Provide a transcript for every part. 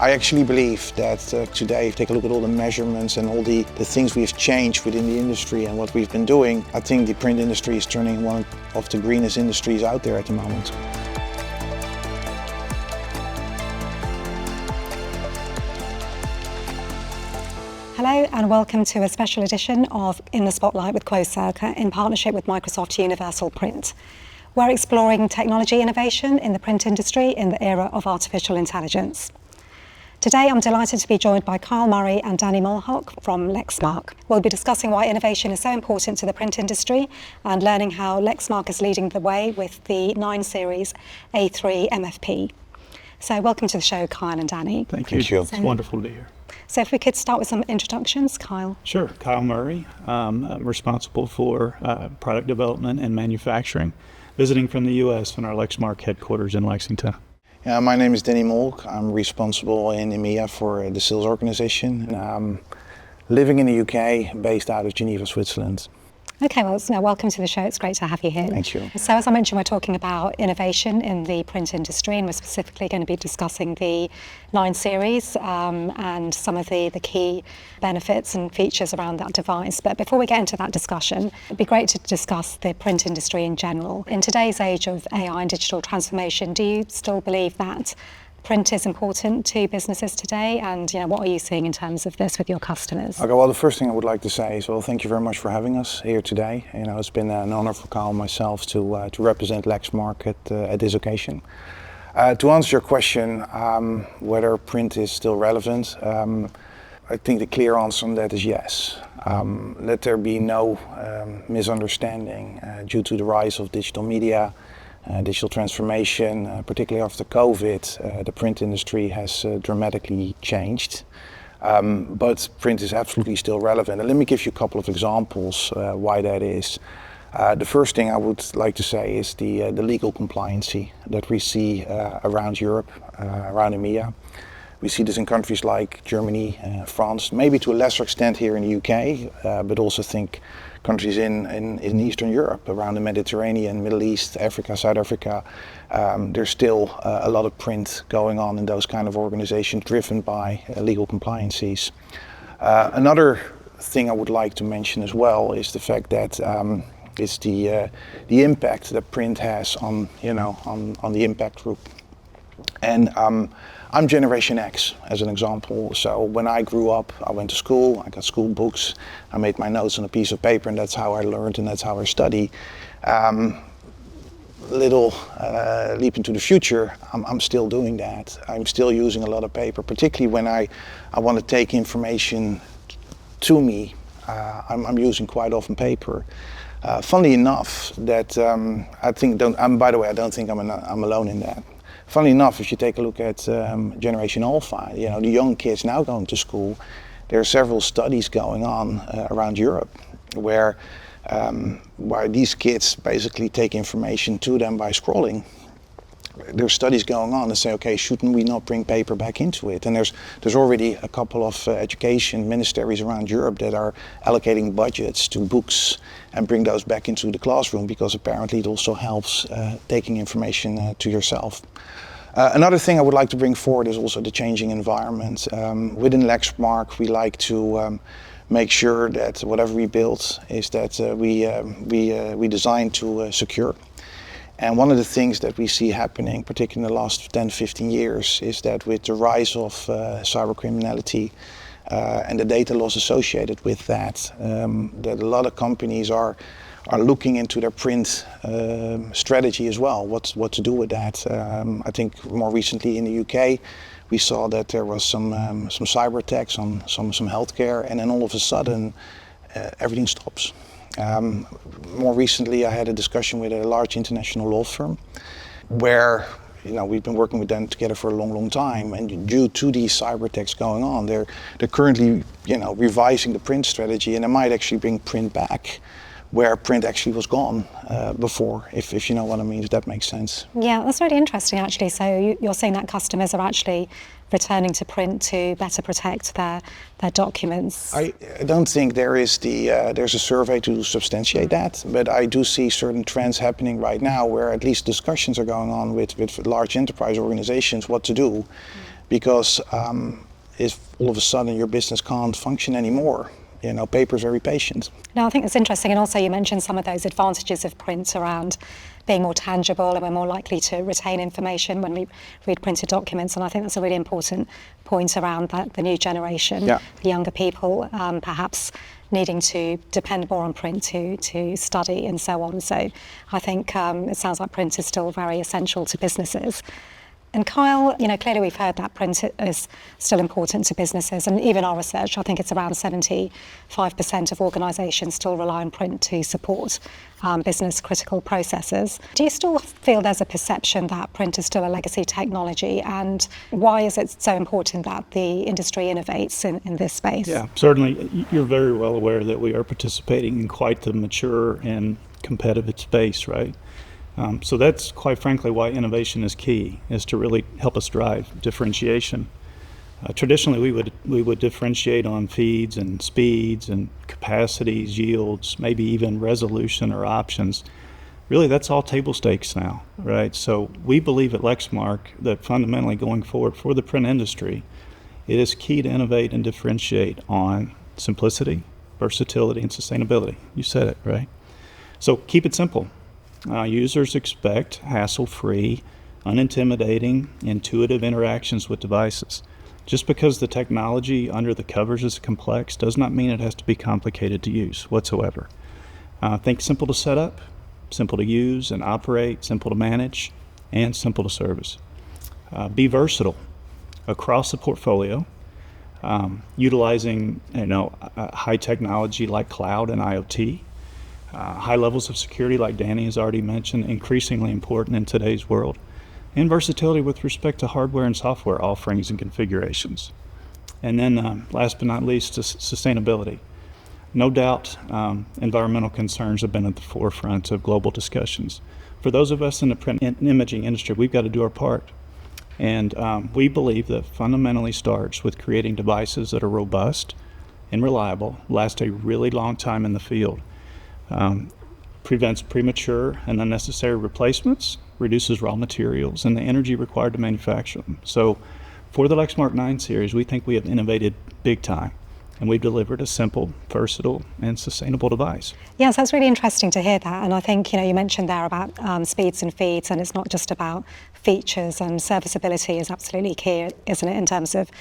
I actually believe that today, if you take a look at all the measurements and all the things we've changed within the industry and what we've been doing, I think the print industry is turning one of the greenest industries out there at the moment. Hello and welcome to a special edition of In the Spotlight with Quocirca in partnership with Microsoft Universal Print. We're exploring technology innovation in the print industry in the era of artificial intelligence. Today I'm delighted to be joined by Kyle Murray and Danny Molhoek from Lexmark. We'll be discussing why innovation is so important to the print industry and learning how Lexmark is leading the way with the 9 Series A3 MFP. So welcome to the show, Kyle and Danny. Thank you. It's wonderful to be here. So if we could start with some introductions, Kyle. Sure. Kyle Murray. I'm responsible for product development and manufacturing, visiting from the U.S. in our Lexmark headquarters in Lexington. My name is Danny Molhoek. I'm responsible in EMEA for the sales organization. I'm living in the UK, based out of Geneva, Switzerland. Okay, well, welcome to the show. It's great to have you here. Thank you. So as I mentioned, we're talking about innovation in the print industry, and we're specifically going to be discussing the 9 Series and some of the key benefits and features around that device. But before we get into that discussion, it'd be great to discuss the print industry in general. In today's age of AI and digital transformation, do you still believe that print is important to businesses today, and what are you seeing in terms of this with your customers? Okay, well, the first thing I would like to say is, thank you very much for having us here today. It's been an honor for Kyle and myself to represent Lexmark at this occasion. To answer your question, whether print is still relevant, I think the clear answer on that is yes. Let there be no misunderstanding due to the rise of digital media. Digital transformation, particularly after COVID, the print industry has dramatically changed. But print is absolutely still relevant. And let me give you a couple of examples why that is. The first thing I would like to say is the legal compliancy that we see around Europe, around EMEA. We see this in countries like Germany, France, maybe to a lesser extent here in the UK, but also think countries in Eastern Europe, around the Mediterranean, Middle East, Africa, South Africa. There's still a lot of print going on in those kind of organizations driven by legal compliances. Another thing I would like to mention as well is the fact that it's the impact that print has on the impact group. And I'm Generation X, as an example. So when I grew up, I went to school, I got school books, I made my notes on a piece of paper, and that's how I learned and that's how I study. Little leap into the future, I'm still doing that. I'm still using a lot of paper, particularly when I want to take information to me. I'm using quite often paper. Funnily enough, that I think, by the way, I don't think I'm alone in that. Funnily enough, if you take a look at Generation Alpha, the young kids now going to school, there are several studies going on around Europe where these kids basically take information to them by scrolling. There's studies going on that say, okay, shouldn't we not bring paper back into it? And there's already a couple of education ministries around Europe that are allocating budgets to books and bring those back into the classroom, because apparently it also helps taking information to yourself. Another thing I would like to bring forward is also the changing environment. Within Lexmark, we like to make sure that whatever we build is that we design to secure. And one of the things that we see happening, particularly in the last 10, 15 years, is that with the rise of cybercriminality and the data loss associated with that a lot of companies are looking into their print strategy as well, what to do with that. I think more recently in the UK, we saw that there was some cyber attacks on some healthcare, and then all of a sudden everything stops. More recently, I had a discussion with a large international law firm where we've been working with them together for a long time, and due to these cyber attacks going on, they're currently revising the print strategy, and they might actually bring print back where print actually was gone before, if you know what I mean, if that makes sense. Yeah, that's really interesting actually. So you're saying that customers are actually returning to print to better protect their documents? I don't think there's a survey to substantiate that, but I do see certain trends happening right now where at least discussions are going on with large enterprise organizations what to do. because if all of a sudden your business can't function anymore, paper is very patient. Now, I think it's interesting, and also you mentioned some of those advantages of print around being more tangible, and we're more likely to retain information when we read printed documents, and I think that's a really important point around the new generation, the younger people perhaps needing to depend more on print to study and so on. So I think it sounds like print is still very essential to businesses. And Kyle, clearly we've heard that print is still important to businesses, and even our research, I think it's around 75% of organisations still rely on print to support business critical processes. Do you still feel there's a perception that print is still a legacy technology, and why is it so important that the industry innovates in this space? Yeah, certainly. You're very well aware that we are participating in quite the mature and competitive space, right? So that's quite frankly why innovation is key, is to really help us drive differentiation. Traditionally, we would differentiate on feeds and speeds and capacities, yields, maybe even resolution or options. Really, that's all table stakes now, right? So we believe at Lexmark that fundamentally going forward for the print industry, it is key to innovate and differentiate on simplicity, versatility, and sustainability. You said it, right? So keep it simple. Users expect hassle-free, unintimidating, intuitive interactions with devices. Just because the technology under the covers is complex does not mean it has to be complicated to use whatsoever. Think simple to set up, simple to use and operate, simple to manage, and simple to service. Be versatile across the portfolio, utilizing high technology like cloud and IoT. High levels of security, like Danny has already mentioned, increasingly important in today's world, and versatility with respect to hardware and software offerings and configurations. And then last but not least, sustainability. No doubt environmental concerns have been at the forefront of global discussions. For those of us in the print and imaging industry, we've got to do our part. And we believe that fundamentally starts with creating devices that are robust and reliable, last a really long time in the field. Prevents premature and unnecessary replacements, reduces raw materials and the energy required to manufacture them. So for the Lexmark 9 series, we think we have innovated big time, and we've delivered a simple, versatile, and sustainable device. Yes, that's really interesting to hear that. And I think, you mentioned there about speeds and feeds, and it's not just about features, and serviceability is absolutely key, isn't it, in terms of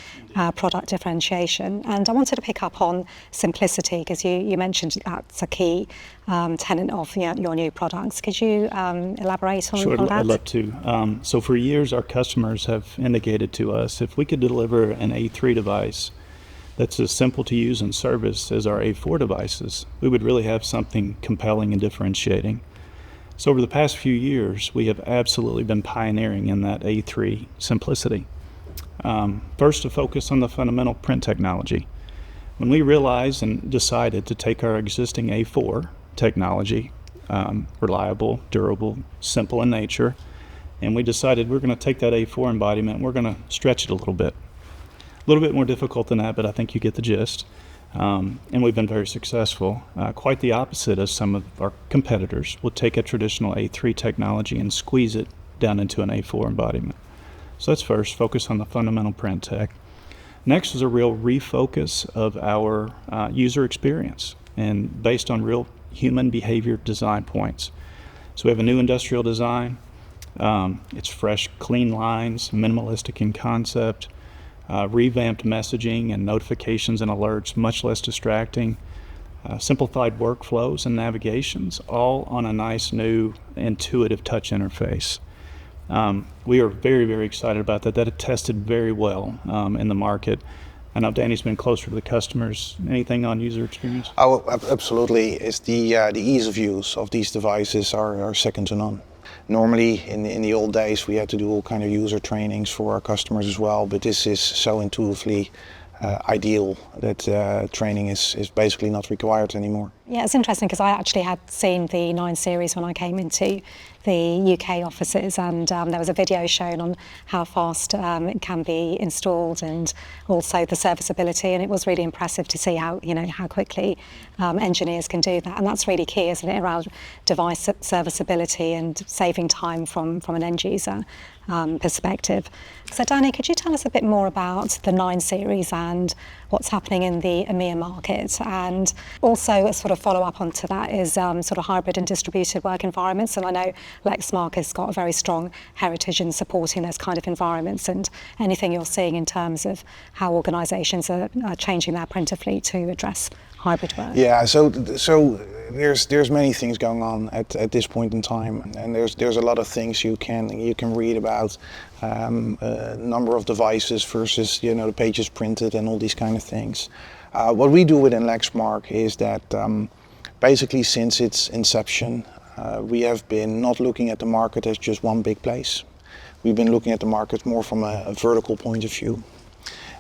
product differentiation. And I wanted to pick up on simplicity, because you mentioned that's a key tenet of your new products. Could you elaborate on, Sure, on that? I'd love to. So for years, our customers have indicated to us if we could deliver an A3 device that's as simple to use and service as our A4 devices, we would really have something compelling and differentiating. So over the past few years, we have absolutely been pioneering in that A3 simplicity. First, to focus on the fundamental print technology. When we realized and decided to take our existing A4 technology, reliable, durable, simple in nature, and we decided we're going to take that A4 embodiment and we're going to stretch it a little bit. A little bit more difficult than that, but I think you get the gist. And we've been very successful. Quite the opposite of some of our competitors will take a traditional A3 technology and squeeze it down into an A4 embodiment. So that's first, focus on the fundamental print tech. Next is a real refocus of our user experience, and based on real human behavior design points. So we have a new industrial design. It's fresh, clean lines, minimalistic in concept. Revamped messaging and notifications and alerts, much less distracting, simplified workflows and navigations, all on a nice new intuitive touch interface. We are very, very excited about that. That had tested very well in the market. I know Danny's been closer to the customers. Anything on user experience? Oh, absolutely. It's the ease of use of these devices are second to none. Normally, in the old days, we had to do all kind of user trainings for our customers as well, but this is so intuitively ideal that training is basically not required anymore. Yeah, it's interesting because I actually had seen the 9 series when I came into the UK offices, and there was a video shown on how fast it can be installed and also the serviceability, and it was really impressive to see how quickly engineers can do that, and that's really key, isn't it, around device serviceability and saving time from an end user perspective. So Danny, could you tell us a bit more about the 9 series and what's happening in the EMEA market? And also a sort of follow-up onto that is sort of hybrid and distributed work environments. And I know Lexmark has got a very strong heritage in supporting those kind of environments, and anything you're seeing in terms of how organisations are changing their printer fleet to address hybrid work. Yeah, so there's many things going on at this point in time, and there's a lot of things you can read about, number of devices versus the pages printed and all these kind of things. What we do within Lexmark is that basically since its inception, we have been not looking at the market as just one big place. We've been looking at the market more from a vertical point of view.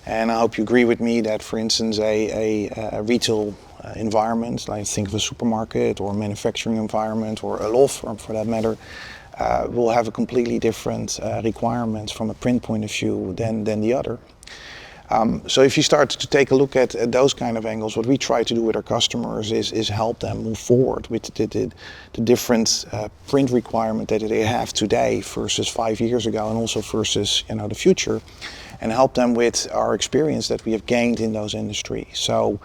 And I hope you agree with me that, for instance, a retail environment, like think of a supermarket or a manufacturing environment or a law firm for that matter, will have a completely different requirements from a print point of view than the other. So if you start to take a look at those kind of angles, what we try to do with our customers is help them move forward with the different print requirement that they have today versus 5 years ago, and also versus the future, and help them with our experience that we have gained in those industries. So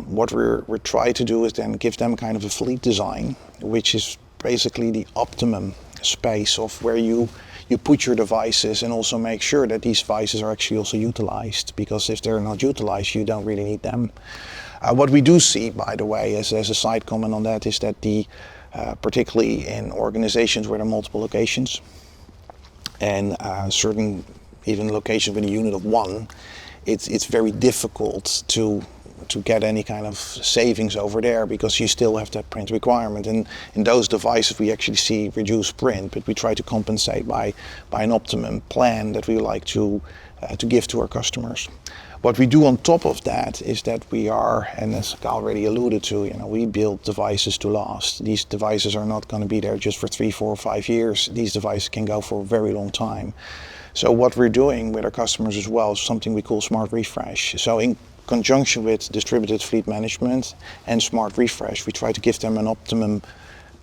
what we're trying to do is then give them kind of a fleet design, which is basically the optimum space of where you put your devices, and also make sure that these devices are actually also utilized, because if they're not utilized, you don't really need them. What we do see, by the way, as a side comment on that, is that particularly in organizations where there are multiple locations, and certain even locations with a unit of 1, it's very difficult to get any kind of savings over there, because you still have that print requirement. And in those devices we actually see reduced print, but we try to compensate by an optimum plan that we like to give to our customers. What we do on top of that is that we are, and as I already alluded to, we build devices to last. These devices are not going to be there just for 3, 4, or 5 years. These devices can go for a very long time. So what we're doing with our customers as well is something we call smart refresh. So in conjunction with distributed fleet management and smart refresh, we try to give them an optimum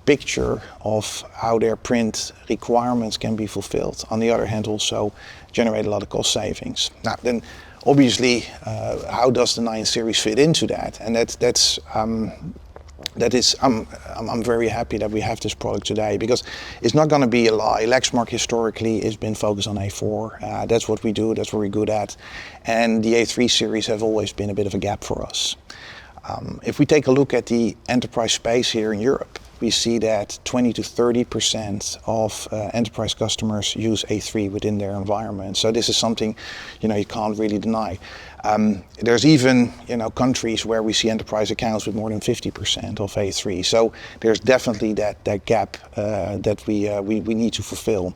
picture of how their print requirements can be fulfilled. On the other hand, also generate a lot of cost savings. Now then, obviously, how does the 9 series fit into that? And I'm very happy that we have this product today, because it's not going to be a lie. Lexmark historically has been focused on A4. That's what we do, that's what we're good at. And the A3 series have always been a bit of a gap for us. If we take a look at the enterprise space here in Europe, we see that 20 to 30% of enterprise customers use A3 within their environment. So this is something you can't really deny. There's even countries where we see enterprise accounts with more than 50% of A3. So there's definitely that gap that we need to fulfill.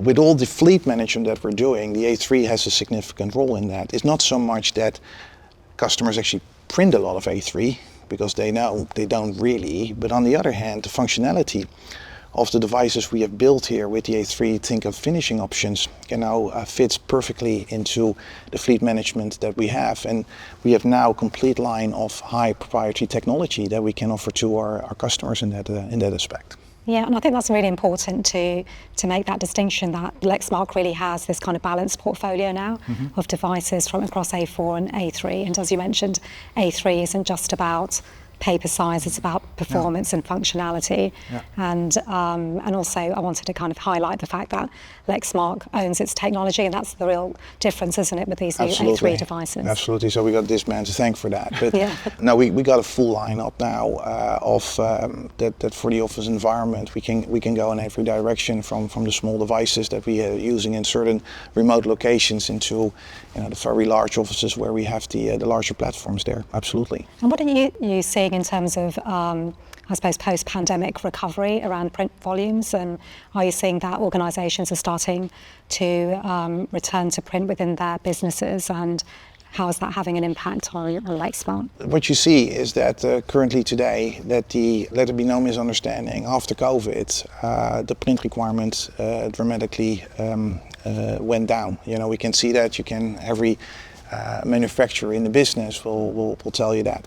With all the fleet management that we're doing, the A3 has a significant role in that. It's not so much that customers actually print a lot of A3, because they know they don't really, but on the other hand, the functionality of the devices we have built here with the A3, think of finishing options, fits perfectly into the fleet management that we have. And we have now a complete line of high proprietary technology that we can offer to our customers in that aspect. Yeah, and I think that's really important to make that distinction, that Lexmark really has this kind of balanced portfolio now of devices from across A4 and A3. And as you mentioned, A3 isn't just about paper size, it's about performance and functionality. Yeah. And also I wanted to kind of highlight the fact that Lexmark owns its technology, and that's the real difference, isn't it, with these new A3 devices? Absolutely. So we got this man to thank for that. But no, we got a full lineup now of that for the office environment. We can go in every direction, from the small devices that we are using in certain remote locations into the very large offices where we have the larger platforms there. Absolutely. And what are you seeing in terms of I suppose post-pandemic recovery around print volumes, and are you seeing that organisations are starting to return to print within their businesses, and how is that having an impact on Lexmark? What you see is that currently today, that let there be no misunderstanding, after COVID, the print requirements dramatically went down. We can see that. Every manufacturer in the business will tell you that.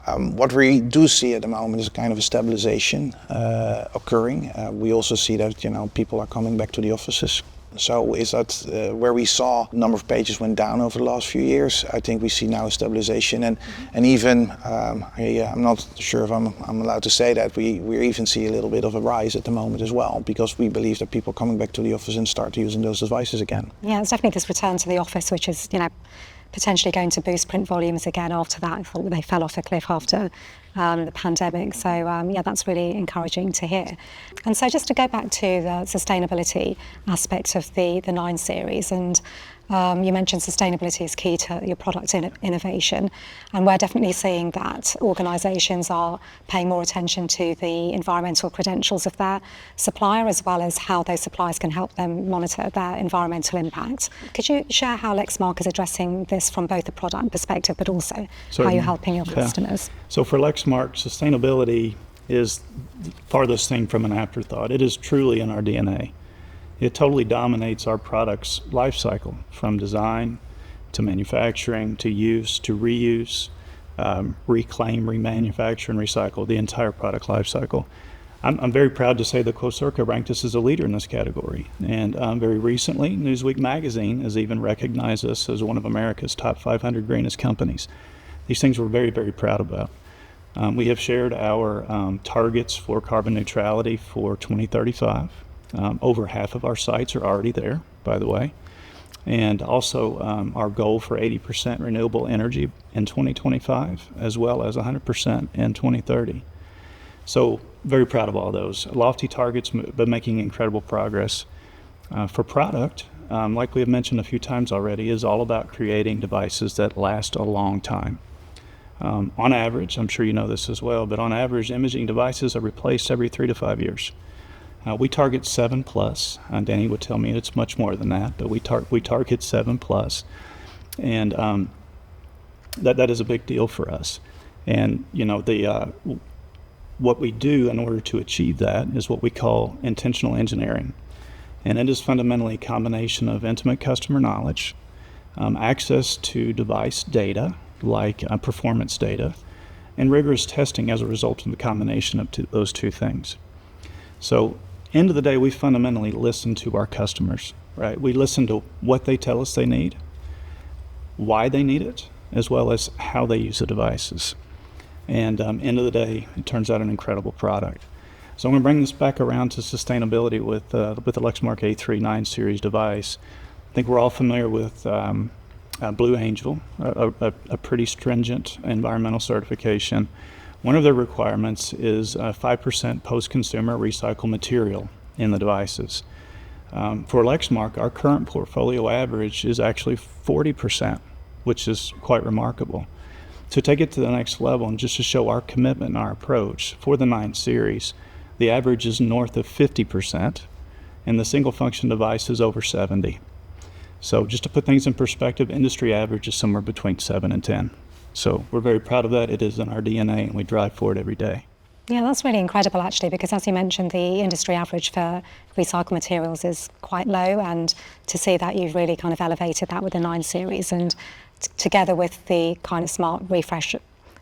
What we do see at the moment is a kind of a stabilization occurring. We also see that people are coming back to the offices. So is that where we saw the number of pages went down over the last few years? I think we see now a stabilization, and even I'm not sure if I'm allowed to say that we even see a little bit of a rise at the moment as well, because we believe that people are coming back to the office and start using those devices again. Yeah, it's definitely this return to the office, which is potentially going to boost print volumes again after that. I thought they fell off a cliff after the pandemic. So yeah, that's really encouraging to hear. And so just to go back to the sustainability aspect of the 9 series, and you mentioned sustainability is key to your product innovation, and we're definitely seeing that organisations are paying more attention to the environmental credentials of their supplier, as well as how those suppliers can help them monitor their environmental impact. Could you share how Lexmark is addressing this from both a product perspective, but also how you're helping your customers? So for Lexmark, sustainability is the farthest thing from an afterthought. It is truly in our DNA. It totally dominates our product's life cycle, from design to manufacturing to use to reuse, reclaim, remanufacture, and recycle, the entire product life cycle. I'm very proud to say that Quocirca ranked us as a leader in this category. And very recently, Newsweek magazine has even recognized us as one of America's top 500 greenest companies. These things we're very, very proud about. We have shared our targets for carbon neutrality for 2035. Over half of our sites are already there, by the way. And also our goal for 80% renewable energy in 2025, as well as 100% in 2030. So very proud of all those. Lofty targets, but making incredible progress. For product, like we have mentioned a few times already, is all about creating devices that last a long time. On average, I'm sure you know this as well, but on average, imaging devices are replaced every 3 to 5 years. We target 7+, and Danny would tell me it's much more than that, but we target 7+, and that is a big deal for us. And what we do in order to achieve that is what we call intentional engineering, and it is fundamentally a combination of intimate customer knowledge, access to device data like performance data, and rigorous testing as a result of the combination of those two things. So end of the day, we fundamentally listen to our customers, right? We listen to what they tell us they need, why they need it, as well as how they use the devices. And end of the day, it turns out an incredible product. So I'm going to bring this back around to sustainability with the Lexmark A3 9 series device. I think we're all familiar with Blue Angel, a pretty stringent environmental certification. One of their requirements is 5% post-consumer recycled material in the devices. For Lexmark, our current portfolio average is actually 40%, which is quite remarkable. To take it to the next level and just to show our commitment and our approach, for the 9 series, the average is north of 50%, and the single function device is over 70%. So just to put things in perspective, industry average is somewhere between 7 and 10. So we're very proud of that. It is in our DNA, and we drive for it every day. Yeah, that's really incredible, actually, because as you mentioned, the industry average for recycled materials is quite low, and to see that you've really kind of elevated that with the 9 series, and together with the kind of smart refresh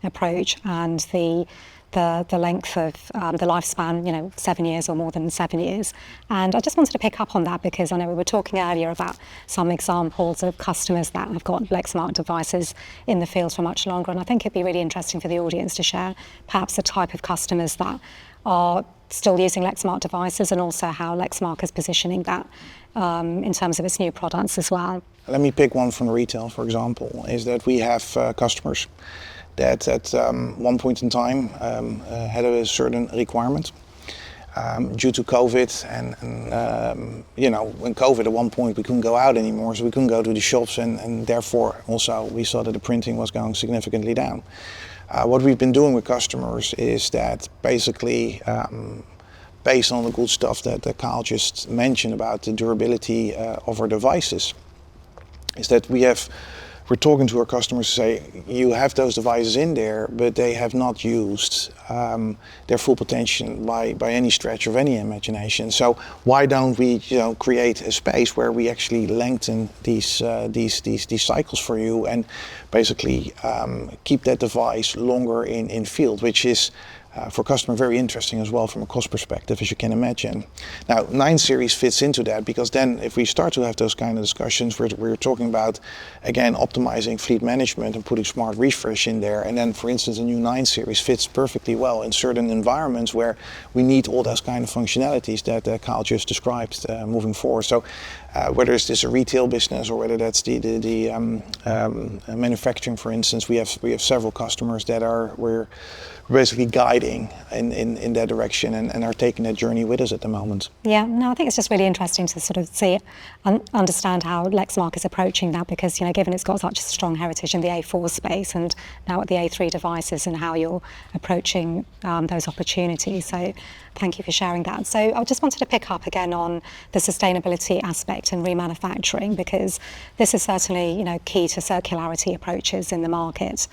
approach and the length of the lifespan, 7 years or more than 7 years. And I just wanted to pick up on that because I know we were talking earlier about some examples of customers that have got Lexmark devices in the field for much longer. And I think it'd be really interesting for the audience to share perhaps the type of customers that are still using Lexmark devices, and also how Lexmark is positioning that in terms of its new products as well. Let me pick one from retail, for example, is that we have customers that at one point in time had a certain requirement due to COVID, and when COVID at one point we couldn't go out anymore, so we couldn't go to the shops, and therefore also we saw that the printing was going significantly down. What we've been doing with customers is that basically based on the good stuff that Carl just mentioned about the durability of our devices, is that we have we're talking to our customers to say, you have those devices in there, but they have not used their full potential by any stretch of any imagination. So why don't we, create a space where we actually lengthen these cycles for you and basically keep that device longer in field, which is for customer very interesting as well from a cost perspective, as you can imagine. Now 9 series fits into that, because then if we start to have those kind of discussions, we're talking about again optimizing fleet management and putting smart refresh in there. And then for instance a new 9 series fits perfectly well in certain environments where we need all those kind of functionalities that Kyle just described moving forward. So whether it's this a retail business or whether that's the manufacturing, for instance, we have several customers that we're basically guiding in that direction and are taking that journey with us at the moment. Yeah, no, I think it's just really interesting to sort of see and understand how Lexmark is approaching that, because given it's got such a strong heritage in the A4 space and now at the A3 devices, and how you're approaching those opportunities. So thank you for sharing that. So I just wanted to pick up again on the sustainability aspect and remanufacturing, because this is certainly key to circularity approaches in the market.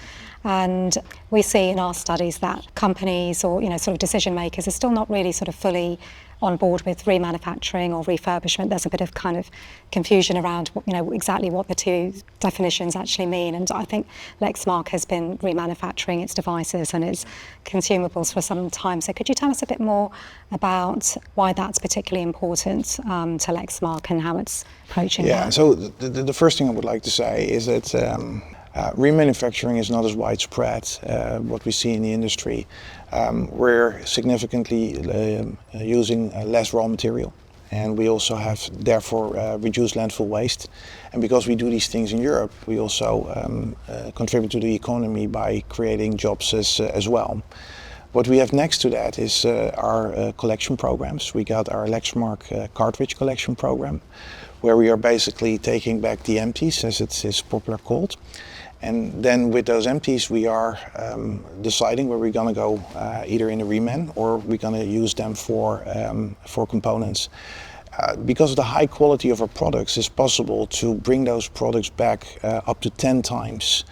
And we see in our studies that companies or sort of decision makers are still not really sort of fully on board with remanufacturing or refurbishment. There's a bit of kind of confusion around exactly what the two definitions actually mean. And I think Lexmark has been remanufacturing its devices and its consumables for some time. So could you tell us a bit more about why that's particularly important to Lexmark and how it's approaching that? Yeah, so the first thing I would like to say is that remanufacturing is not as widespread what we see in the industry. We're significantly using less raw material, and we also have therefore reduced landfill waste. And because we do these things in Europe, we also contribute to the economy by creating jobs as well. What we have next to that is our collection programs. We got our Lexmark cartridge collection program, where we are basically taking back the empties, as it is popular called. And then with those empties, we are deciding where we're going to go, either in a reman or we're going to use them for components. Because of the high quality of our products, it's possible to bring those products back up to 10 times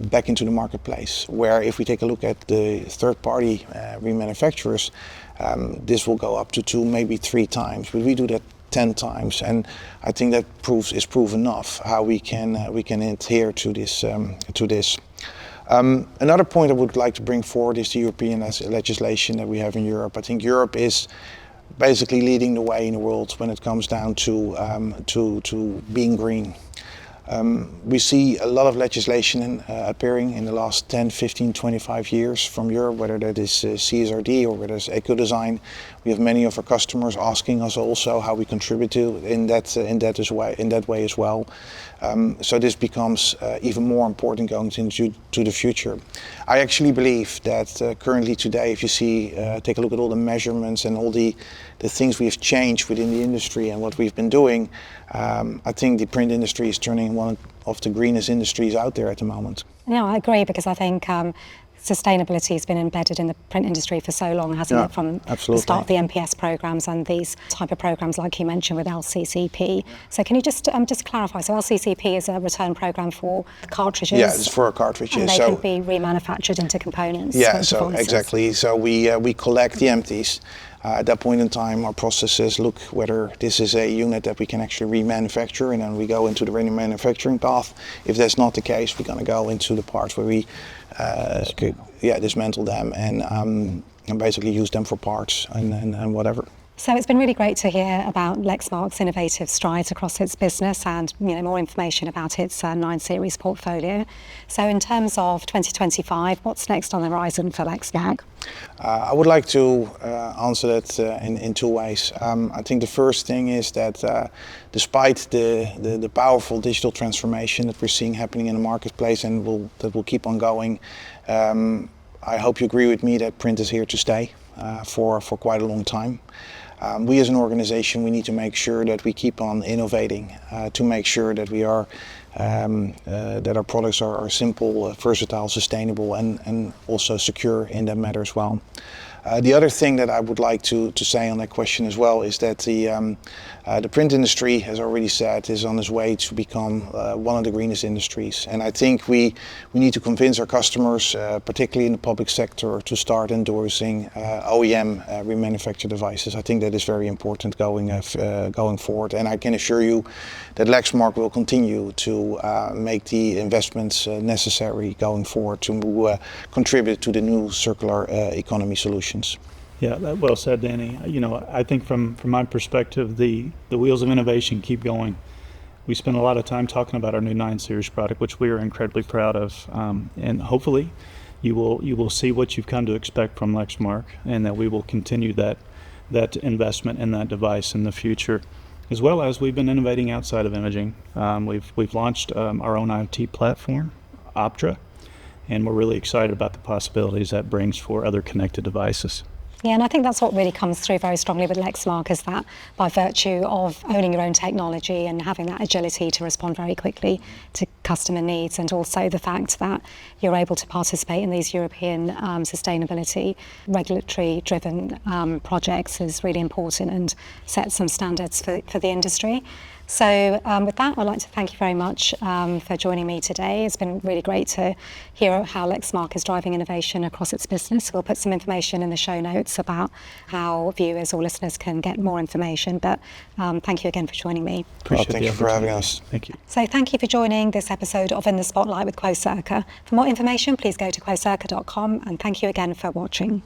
back into the marketplace. Where if we take a look at the third-party remanufacturers, this will go up to 2, maybe 3 times. But we do that 10 times, and I think that is proof enough how we can adhere to this. Another point I would like to bring forward is the European legislation that we have in Europe. I think Europe is basically leading the way in the world when it comes down to being green. We see a lot of legislation appearing in the last 10, 15, 25 years from Europe, whether that is CSRD or whether it's eco-design. We have many of our customers asking us also how we contribute to in that way as well. So this becomes even more important going into the future. I actually believe that currently today, if you take a look at all the measurements and all the things we've changed within the industry and what we've been doing, I think the print industry is turning one of the greenest industries out there at the moment. Yeah, I agree, because I think sustainability has been embedded in the print industry for so long, hasn't it? From absolutely. The start of the MPS programs and these type of programs, like you mentioned with LCCP. So can you just clarify? So LCCP is a return program for cartridges. Yeah, it's for our cartridges. And they can be remanufactured into components. Yeah, so exactly. So we collect the empties. At that point in time, our processes look whether this is a unit that we can actually remanufacture, and then we go into the remanufacturing path. If that's not the case, we're going to go into the parts where we dismantle them and basically use them for parts and whatever. So it's been really great to hear about Lexmark's innovative strides across its business and more information about its 9 series portfolio. So in terms of 2025, what's next on the horizon for Lexmark? I would like to answer that in 2 ways. I think the first thing is that despite the powerful digital transformation that we're seeing happening in the marketplace and that will keep on going, I hope you agree with me that print is here to stay for quite a long time. We as an organization, we need to make sure that we keep on innovating to make sure that we are that our products are simple, versatile, sustainable, and also secure in that matter as well. The other thing that I would like to say on that question as well is that the print industry, as I already said, is on its way to become one of the greenest industries. And I think we need to convince our customers, particularly in the public sector, to start endorsing OEM remanufactured devices. I think that is very important going forward. And I can assure you that Lexmark will continue to make the investments necessary going forward to contribute to the new circular economy solutions. Yeah, that well said, Danny. You know, I think from my perspective, the wheels of innovation keep going. We spend a lot of time talking about our new 9 Series product, which we are incredibly proud of, and hopefully you will see what you've come to expect from Lexmark, and that we will continue that investment in that device in the future, as well as we've been innovating outside of imaging. We've launched our own IoT platform, Optra, and we're really excited about the possibilities that brings for other connected devices. Yeah, and I think that's what really comes through very strongly with Lexmark, is that by virtue of owning your own technology and having that agility to respond very quickly to customer needs, and also the fact that you're able to participate in these European sustainability regulatory-driven projects is really important and sets some standards for the industry. So with that, I'd like to thank you very much for joining me today. It's been really great to hear how Lexmark is driving innovation across its business. We'll put some information in the show notes about how viewers or listeners can get more information. But thank you again for joining me. Thank you for having us. Thank you. So thank you for joining this episode of In the Spotlight with QuoCirca. For more information, please go to QuoCirca.com, and thank you again for watching.